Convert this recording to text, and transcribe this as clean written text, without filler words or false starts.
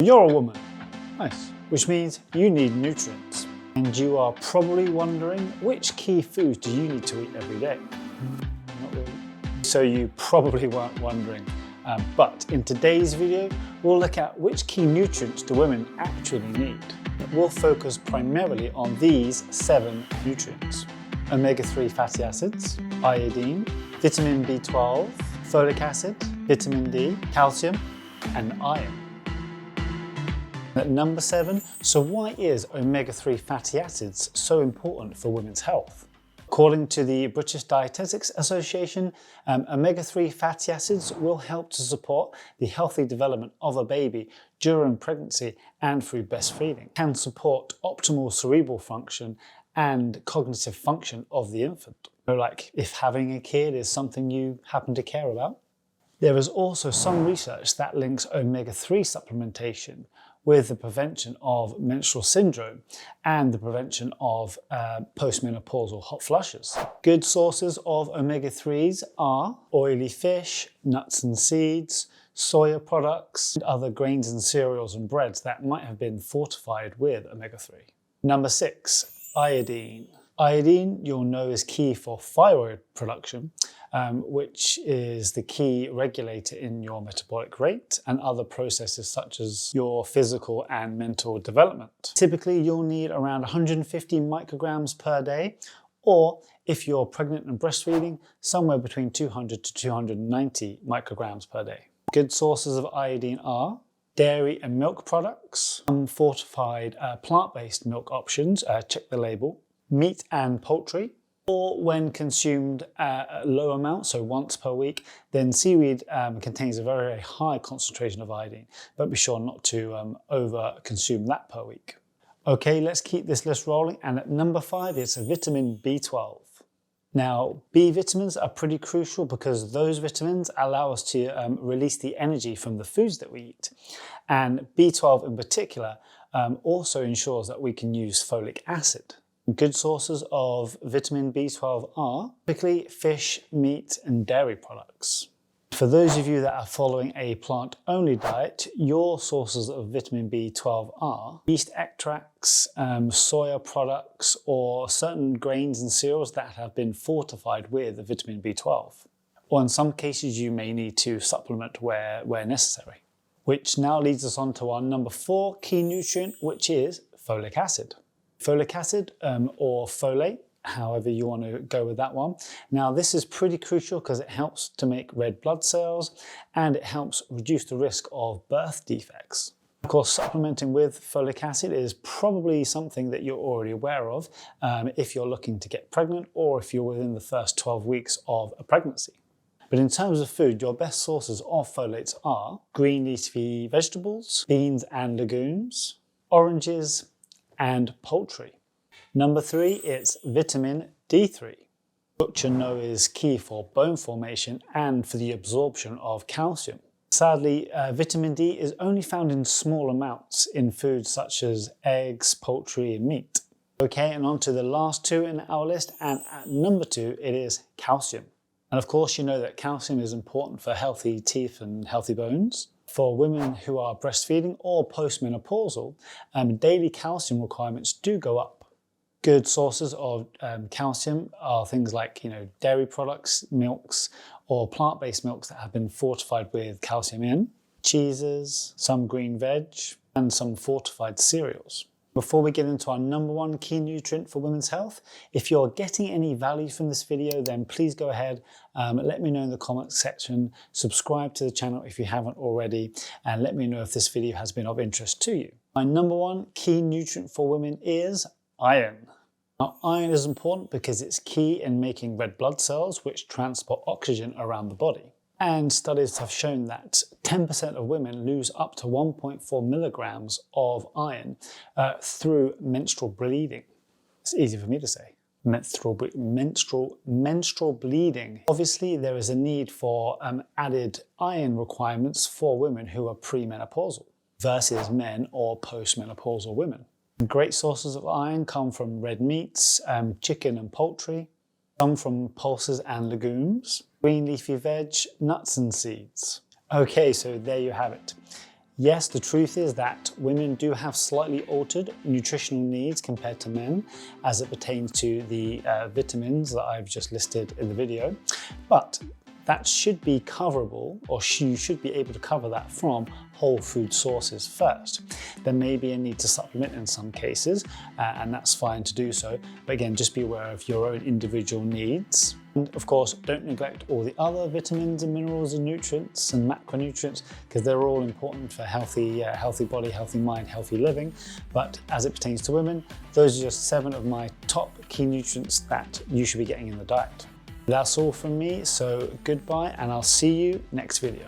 You're a woman. Nice. Which means you need nutrients. And you are probably wondering, which key foods do you need to eat every day? Not really. So you probably weren't wondering. But in today's video, we'll look at which key nutrients do women actually need. We'll focus primarily on these 7 nutrients: omega-3 fatty acids, iodine, vitamin B12, folic acid, vitamin D, calcium, and iron. At number 7, so why is omega-3 fatty acids so important for women's health? According to the British Dietetics Association, omega-3 fatty acids will help to support the healthy development of a baby during pregnancy and through breastfeeding, can support optimal cerebral function and cognitive function of the infant. So like if having a kid is something you happen to care about. There is also some research that links omega-3 supplementation with the prevention of menstrual syndrome and the prevention of postmenopausal hot flushes. Good sources of omega-3s are oily fish, nuts and seeds, soya products, and other grains and cereals and breads that might have been fortified with omega-3. Number 6, iodine. Iodine, you'll know, is key for thyroid production, which is the key regulator in your metabolic rate and other processes such as your physical and mental development. Typically, you'll need around 150 micrograms per day, or if you're pregnant and breastfeeding, somewhere between 200 to 290 micrograms per day. Good sources of iodine are dairy and milk products, some fortified plant-based milk options, check the label, meat and poultry, or when consumed at low amounts, so once per week, then seaweed contains a very high concentration of iodine, but be sure not to over-consume that per week. Okay, let's keep this list rolling, and at number 5, it's vitamin B12. Now, B vitamins are pretty crucial because those vitamins allow us to release the energy from the foods that we eat. And B12 in particular also ensures that we can use folic acid. Good sources of vitamin B12 are typically fish, meat, and dairy products. For those of you that are following a plant-only diet, your sources of vitamin B12 are yeast extracts, soya products, or certain grains and cereals that have been fortified with vitamin B12. Or in some cases, you may need to supplement where necessary. Which now leads us on to our number 4 key nutrient, which is folic acid. Folic acid, or folate, however you want to go with that one. Now this is pretty crucial because it helps to make red blood cells and it helps reduce the risk of birth defects. Of course, supplementing with folic acid is probably something that you're already aware of if you're looking to get pregnant or if you're within the first 12 weeks of a pregnancy. But in terms of food, your best sources of folates are green leafy vegetables, beans and legumes, oranges, and poultry. Number 3, it's vitamin D3, which you know is key for bone formation and for the absorption of calcium. Sadly, vitamin D is only found in small amounts in foods such as eggs, poultry, and meat. Okay, and on to the last 2 in our list, and at number 2, it is calcium. And of course, you know that calcium is important for healthy teeth and healthy bones. For women who are breastfeeding or postmenopausal, daily calcium requirements do go up. Good sources of calcium are things like dairy products, milks, or plant-based milks that have been fortified with calcium in, cheeses, some green veg, and some fortified cereals. Before we get into our number 1 key nutrient for women's health, if you're getting any value from this video, then please go ahead, let me know in the comments section, subscribe to the channel if you haven't already, and let me know if this video has been of interest to you. My number 1 key nutrient for women is iron. Now, iron is important because it's key in making red blood cells, which transport oxygen around the body. And studies have shown that 10% of women lose up to 1.4 milligrams of iron through menstrual bleeding. It's easy for me to say. Menstrual bleeding. Obviously, there is a need for added iron requirements for women who are premenopausal versus men or postmenopausal women. Great sources of iron come from red meats, chicken and poultry, some from pulses and legumes, green leafy veg, nuts and seeds. Okay, so there you have it. Yes, the truth is that women do have slightly altered nutritional needs compared to men as it pertains to the vitamins that I've just listed in the video, but that should be coverable, or you should be able to cover that from whole food sources first. There may be a need to supplement in some cases, and that's fine to do so. But again, just be aware of your own individual needs. And of course, don't neglect all the other vitamins and minerals and nutrients and macronutrients, because they're all important for healthy body, healthy mind, healthy living. But as it pertains to women, those are just 7 of my top key nutrients that you should be getting in the diet. That's all from me, so goodbye, and I'll see you next video.